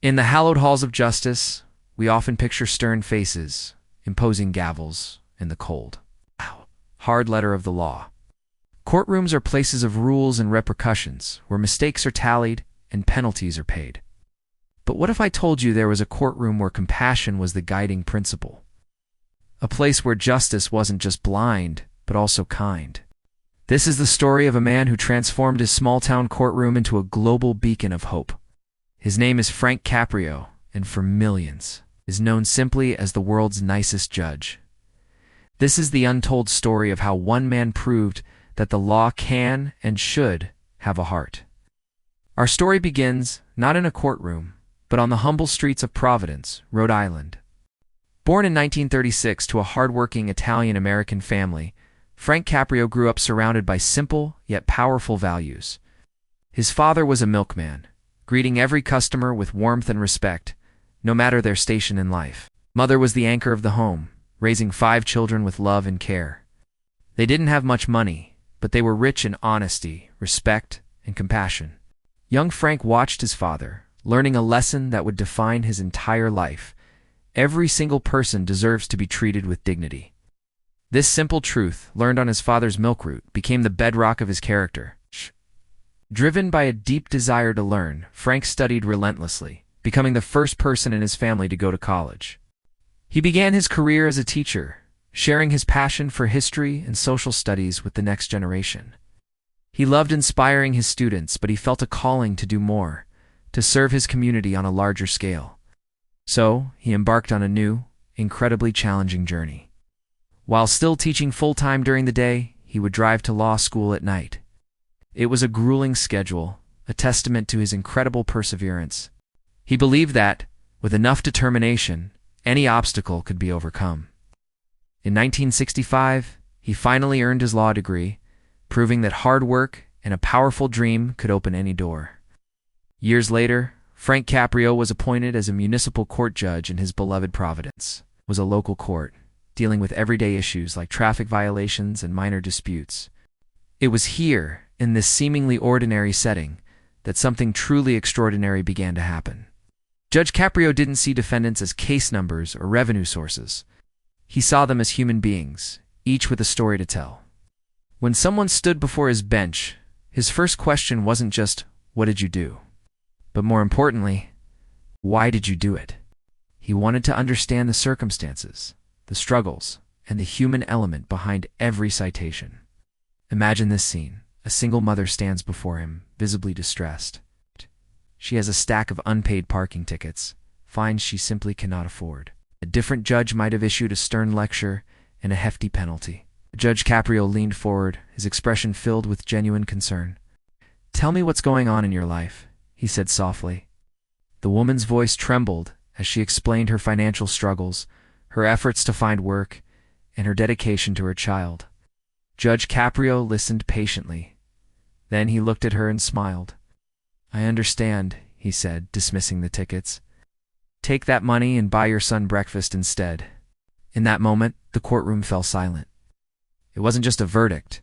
In the hallowed halls of justice, we often picture stern faces, imposing gavels, and the cold, hard letter of the law. Courtrooms are places of rules and repercussions, where mistakes are tallied and penalties are paid. But what if I told you there was a courtroom where compassion was the guiding principle? A place where justice wasn't just blind, but also kind. This is the story of a man who transformed his small-town courtroom into a global beacon of hope. His name is Frank Caprio, and for millions, is known simply as the world's nicest judge. This is the untold story of how one man proved that the law can and should have a heart. Our story begins not in a courtroom, but on the humble streets of Providence, Rhode Island. Born in 1936 to a hard-working Italian-American family, Frank Caprio grew up surrounded by simple yet powerful values. His father was a milkman, greeting every customer with warmth and respect, no matter their station in life. Mother was the anchor of the home, raising 5 children with love and care. They didn't have much money, but they were rich in honesty, respect, and compassion. Young Frank watched his father, learning a lesson that would define his entire life. Every single person deserves to be treated with dignity. This simple truth, learned on his father's milk route, became the bedrock of his character. Driven by a deep desire to learn, Frank studied relentlessly, becoming the first person in his family to go to college. He began his career as a teacher, sharing his passion for history and social studies with the next generation. He loved inspiring his students, but he felt a calling to do more, to serve his community on a larger scale. So, he embarked on a new, incredibly challenging journey. While still teaching full-time during the day, he would drive to law school at night. It was a grueling schedule, a testament to his incredible perseverance. He believed that, with enough determination, any obstacle could be overcome. In 1965, he finally earned his law degree, proving that hard work and a powerful dream could open any door. Years later, Frank Caprio was appointed as a municipal court judge in his beloved Providence. It was a local court, dealing with everyday issues like traffic violations and minor disputes. It was here, in this seemingly ordinary setting, that something truly extraordinary began to happen. Judge Caprio didn't see defendants as case numbers or revenue sources. He saw them as human beings, each with a story to tell. When someone stood before his bench, his first question wasn't just, "What did you do?" But more importantly, "Why did you do it?" He wanted to understand the circumstances, the struggles, and the human element behind every citation. Imagine this scene. A single mother stands before him, visibly distressed. She has a stack of unpaid parking tickets, fines she simply cannot afford. A different judge might have issued a stern lecture and a hefty penalty. Judge Caprio leaned forward, his expression filled with genuine concern. "Tell me what's going on in your life," he said softly. The woman's voice trembled as she explained her financial struggles, her efforts to find work, and her dedication to her child. Judge Caprio listened patiently. Then he looked at her and smiled. "I understand," he said, dismissing the tickets. "Take that money and buy your son breakfast instead." In that moment, the courtroom fell silent. It wasn't just a verdict.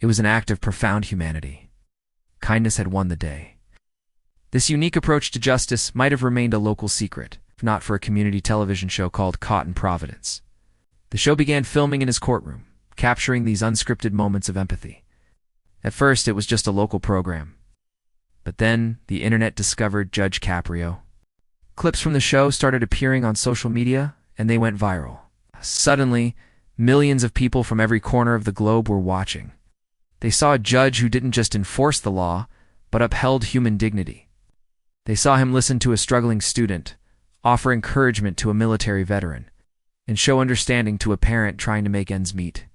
It was an act of profound humanity. Kindness had won the day. This unique approach to justice might have remained a local secret, if not for a community television show called Caught in Providence. The show began filming in his courtroom, capturing these unscripted moments of empathy. At first, it was just a local program. But then, the internet discovered Judge Caprio. Clips from the show started appearing on social media, and they went viral. Suddenly, millions of people from every corner of the globe were watching. They saw a judge who didn't just enforce the law, but upheld human dignity. They saw him listen to a struggling student, offer encouragement to a military veteran, and show understanding to a parent trying to make ends meet.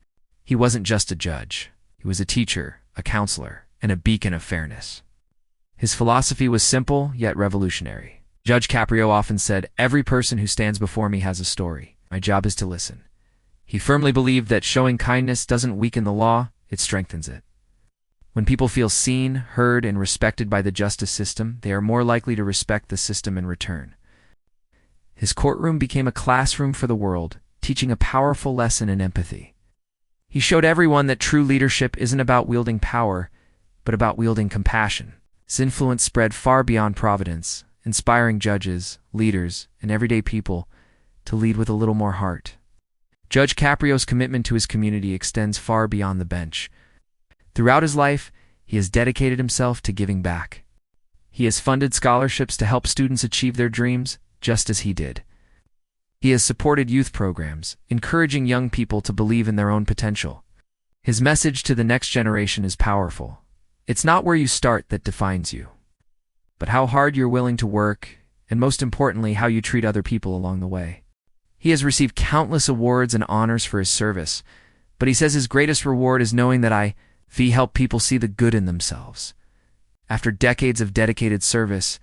He wasn't just a judge. He was a teacher, a counselor, and a beacon of fairness. His philosophy was simple, yet revolutionary. Judge Caprio often said, "Every person who stands before me has a story. My job is to listen." He firmly believed that showing kindness doesn't weaken the law, it strengthens it. When people feel seen, heard, and respected by the justice system, they are more likely to respect the system in return. His courtroom became a classroom for the world, teaching a powerful lesson in empathy. He showed everyone that true leadership isn't about wielding power, but about wielding compassion. His influence spread far beyond Providence, inspiring judges, leaders, and everyday people to lead with a little more heart. Judge Caprio's commitment to his community extends far beyond the bench. Throughout his life, he has dedicated himself to giving back. He has funded scholarships to help students achieve their dreams, just as he did. He has supported youth programs, encouraging young people to believe in their own potential. His message to the next generation is powerful. It's not where you start that defines you, but how hard you're willing to work, and most importantly, how you treat other people along the way. He has received countless awards and honors for his service, but he says his greatest reward is knowing that I help people see the good in themselves. After decades of dedicated service,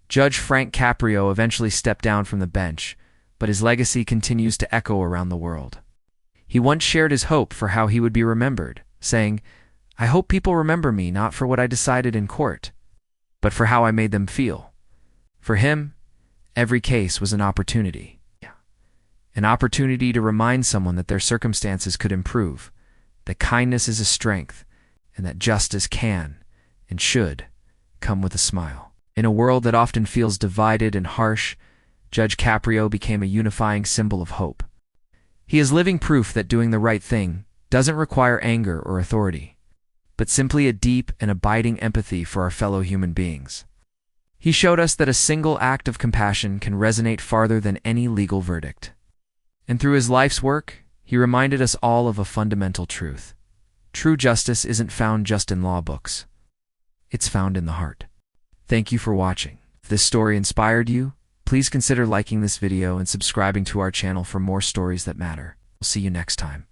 Judge Frank Caprio eventually stepped down from the bench, but his legacy continues to echo around the world. He once shared his hope for how he would be remembered, saying, "I hope people remember me not for what I decided in court, but for how I made them feel." For him, every case was an opportunity. An opportunity to remind someone that their circumstances could improve, that kindness is a strength, and that justice can, and should, come with a smile. In a world that often feels divided and harsh, Judge Caprio became a unifying symbol of hope. He is living proof that doing the right thing doesn't require anger or authority, but simply a deep and abiding empathy for our fellow human beings. He showed us that a single act of compassion can resonate farther than any legal verdict. And through his life's work, he reminded us all of a fundamental truth. True justice isn't found just in law books. It's found in the heart. Thank you for watching. If this story inspired you, please consider liking this video and subscribing to our channel for more stories that matter. We'll see you next time.